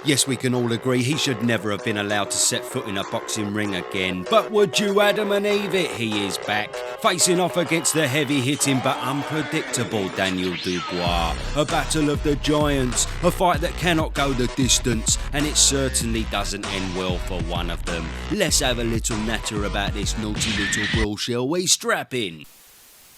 Yes, we can all agree he should never have been allowed to set foot in a boxing ring again. But would you Adam and Eve it? He is back, facing off against the heavy-hitting but unpredictable Daniel Dubois. A battle of the giants, a fight that cannot go the distance, and it certainly doesn't end well for one of them. Let's have a little natter about this naughty little brawl, shall we? Strap in.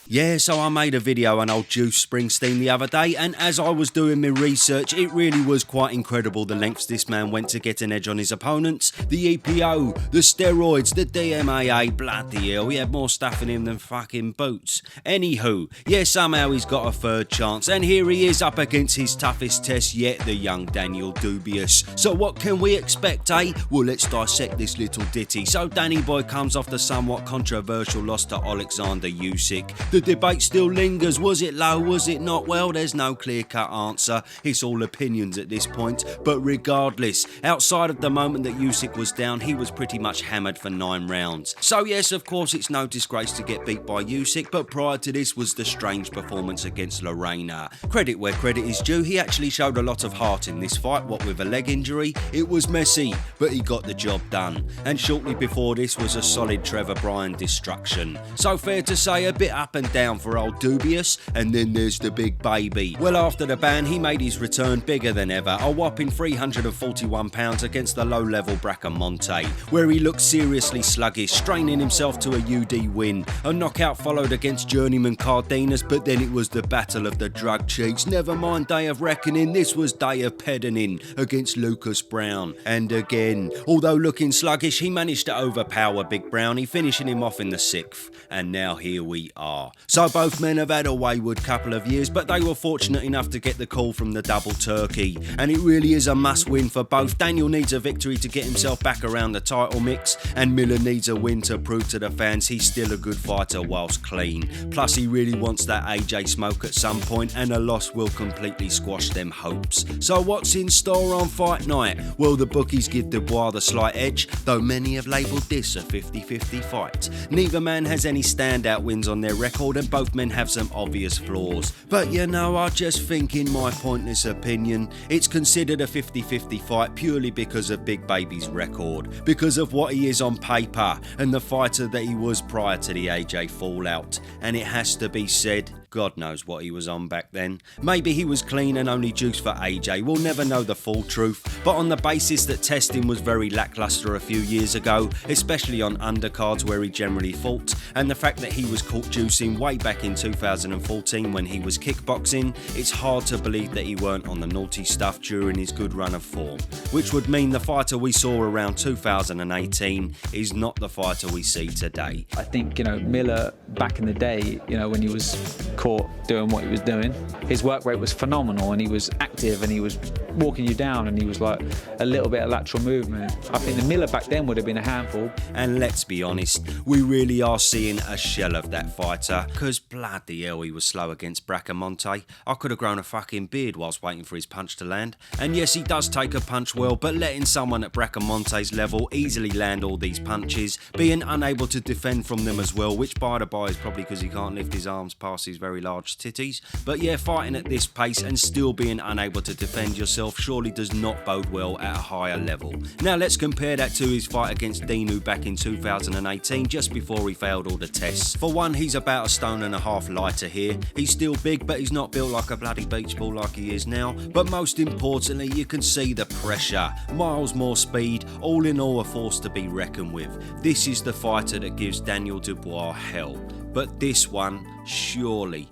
Yeah, so I made a video on old Juice Springsteen the other day, and as I was doing my research, it really was quite incredible the lengths this man went to get an edge on his opponents. The EPO, the steroids, the DMAA, bloody hell, he had more stuff in him than fucking boots. Anywho, yeah, somehow he's got a third chance, and here he is up against his toughest test yet, the young Daniel Dubois. So what can we expect, eh? Well, let's dissect this little ditty. So Danny Boy comes off the somewhat controversial loss to Alexander Usyk. The debate still lingers. Was it low? Was it not? Well, there's no clear-cut answer. It's all opinions at this point. But regardless, outside of the moment that Usyk was down, he was pretty much hammered for 9 rounds. So yes, of course, it's no disgrace to get beat by Usyk, but prior to this was the strange performance against Lorena. Credit where credit is due, he actually showed a lot of heart in this fight, what with a leg injury. It was messy, but he got the job done. And shortly before this was a solid Trevor Bryan destruction. So fair to say, a bit up and down for old Dubois, and then there's the big baby. Well, after the ban, he made his return bigger than ever, a whopping 341 pounds against the low-level Bracamonte, where he looked seriously sluggish, straining himself to a UD win. A knockout followed against journeyman Cardenas, but then it was the battle of the drug cheats. Never mind day of reckoning, this was day of peddling against Lucas Brown. And again, although looking sluggish, he managed to overpower Big Brownie, finishing him off in the 6th. And now here we are. So both men have had a wayward couple of years, but they were fortunate enough to get the call from the double turkey. And it really is a must win for both. Daniel needs a victory to get himself back around the title mix, and Miller needs a win to prove to the fans he's still a good fighter whilst clean. Plus he really wants that AJ smoke at some point, and a loss will completely squash them hopes. So what's in store on fight night? Well, the bookies give Dubois the slight edge, though many have labelled this a 50-50 fight. Neither man has any standout wins on their record, and both men have some obvious flaws. But you know, I just think, in my pointless opinion, it's considered a 50-50 fight purely because of Big Baby's record, because of what he is on paper, and the fighter that he was prior to the AJ fallout. And it has to be said, God knows what he was on back then. Maybe he was clean and only juiced for AJ. We'll never know the full truth. But on the basis that testing was very lackluster a few years ago, especially on undercards where he generally fought, and the fact that he was caught juicing way back in 2014 when he was kickboxing, it's hard to believe that he weren't on the naughty stuff during his good run of form. Which would mean the fighter we saw around 2018 is not the fighter we see today. I think, Miller back in the day, when he was caught doing what he was doing, his work rate was phenomenal, and he was active, and he was walking you down, and he was like a little bit of lateral movement. I think the Miller back then would have been a handful. And let's be honest, we really are seeing a shell of that fighter, because bloody hell he was slow against Bracamonte. I could have grown a fucking beard whilst waiting for his punch to land. And yes, he does take a punch well, but letting someone at Bracamonte's level easily land all these punches, being unable to defend from them as well, which by the by is probably because he can't lift his arms past his very large titties. But yeah, fighting at this pace and still being unable to defend yourself surely does not bode well at a higher level. Now let's compare that to his fight against Dinu back in 2018, just before he failed all the tests. For one, he's about 1.5 stones lighter here. He's still big, but he's not built like a bloody beach ball like he is now. But most importantly, you can see the pressure. Miles more speed, all in all a force to be reckoned with. This is the fighter that gives Daniel Dubois hell. But this one, surely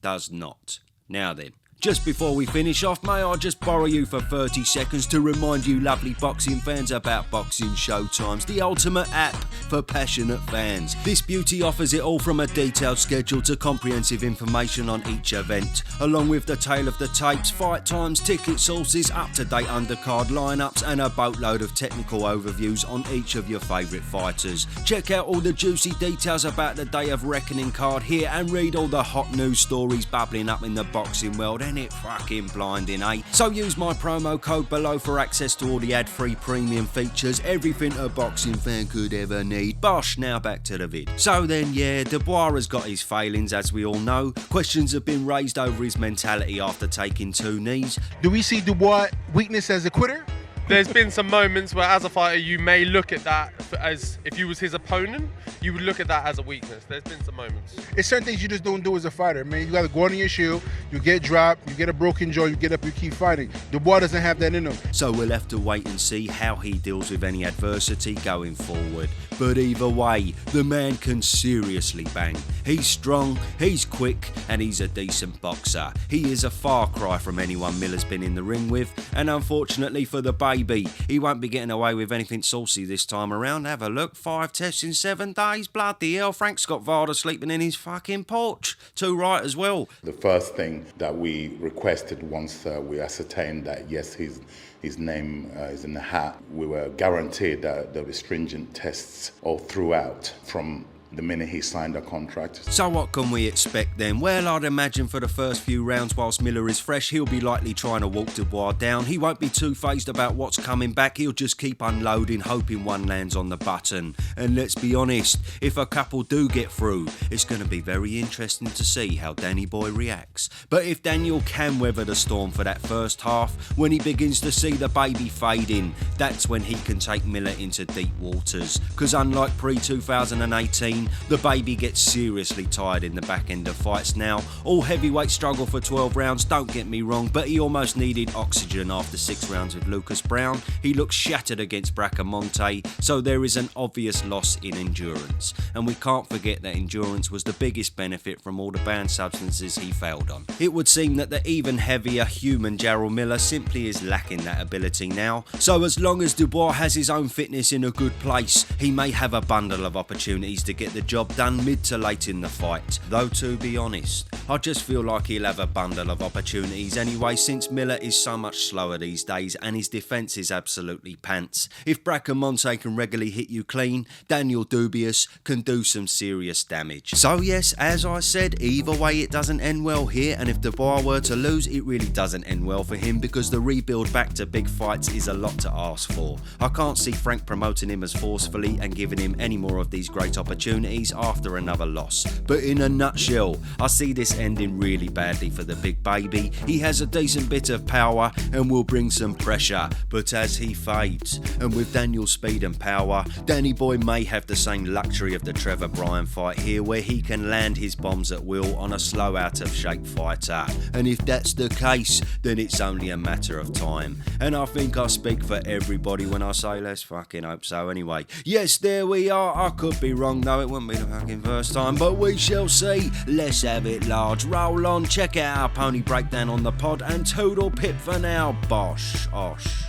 does not. Now then, just before we finish off, may I just borrow you for 30 seconds to remind you lovely boxing fans about Boxing Showtimes, the ultimate app for passionate fans. This beauty offers it all from a detailed schedule to comprehensive information on each event, along with the tale of the tapes, fight times, ticket sources, up-to-date undercard lineups, and a boatload of technical overviews on each of your favourite fighters. Check out all the juicy details about the Day of Reckoning card here, and read all the hot news stories bubbling up in the boxing world. ain't it fucking blinding, eh? So use my promo code below for access to all the ad-free premium features, everything a boxing fan could ever need. Bosh, now back to the vid. So then, yeah, Dubois has got his failings, as we all know. Questions have been raised over his mentality after taking 2 knees. Do we see Dubois' weakness as a quitter? There's been some moments where, as a fighter, you may look at that as, if you was his opponent, you would look at that as a weakness. There's been some moments. It's certain things you just don't do as a fighter, man. You got to go on your shield, you get dropped, you get a broken jaw, you get up, you keep fighting. Dubois doesn't have that in him. So we'll have to wait and see how he deals with any adversity going forward. But either way, the man can seriously bang. He's strong, he's quick, and he's a decent boxer. He is a far cry from anyone Miller's been in the ring with, and unfortunately for the baby, he won't be getting away with anything saucy this time around. Have a look, 5 tests in 7 days, bloody hell. Frank's got Varda sleeping in his fucking porch. Too right as well. The first thing that we requested once we ascertained that yes, his name is in the hat, we were guaranteed that there were stringent tests all throughout from the minute he signed a contract. So what can we expect then? Well, I'd imagine for the first few rounds whilst Miller is fresh, he'll be likely trying to walk Dubois down. He won't be too phased about what's coming back. He'll just keep unloading, hoping one lands on the button. And let's be honest, if a couple do get through, it's going to be very interesting to see how Danny Boy reacts. But if Daniel can weather the storm for that first half, when he begins to see the baby fading, that's when he can take Miller into deep waters. Because unlike pre-2018, the baby gets seriously tired in the back end of fights now. All heavyweights struggle for 12 rounds, don't get me wrong, but he almost needed oxygen after 6 rounds with Lucas Brown. He looks shattered against Bracamonte, so there is an obvious loss in endurance. And we can't forget that endurance was the biggest benefit from all the banned substances he failed on. It would seem that the even heavier human Jarrel Miller simply is lacking that ability now. So as long as Dubois has his own fitness in a good place, he may have a bundle of opportunities to get the job done mid to late in the fight. Though to be honest, I just feel like he'll have a bundle of opportunities anyway, since Miller is so much slower these days and his defence is absolutely pants. If Bracamonte can regularly hit you clean, Daniel Dubois can do some serious damage. So yes, as I said, either way it doesn't end well here, and if Dubois were to lose, it really doesn't end well for him, because the rebuild back to big fights is a lot to ask for. I can't see Frank promoting him as forcefully and giving him any more of these great opportunities after another loss. But in a nutshell, I see this ending really badly for the big baby. He has a decent bit of power and will bring some pressure, but as he fades, and with Daniel's speed and power, Danny Boy may have the same luxury of the Trevor Bryan fight here, where he can land his bombs at will on a slow out of shape fighter. And if that's the case, then it's only a matter of time. And I think I speak for everybody when I say let's fucking hope so anyway. Yes, there we are. I could be wrong though, it wouldn't be the fucking first time, but we shall see. Let's have it large. Roll on, check out our pony breakdown on the pod, and toodle pip for now. Bosh, osh.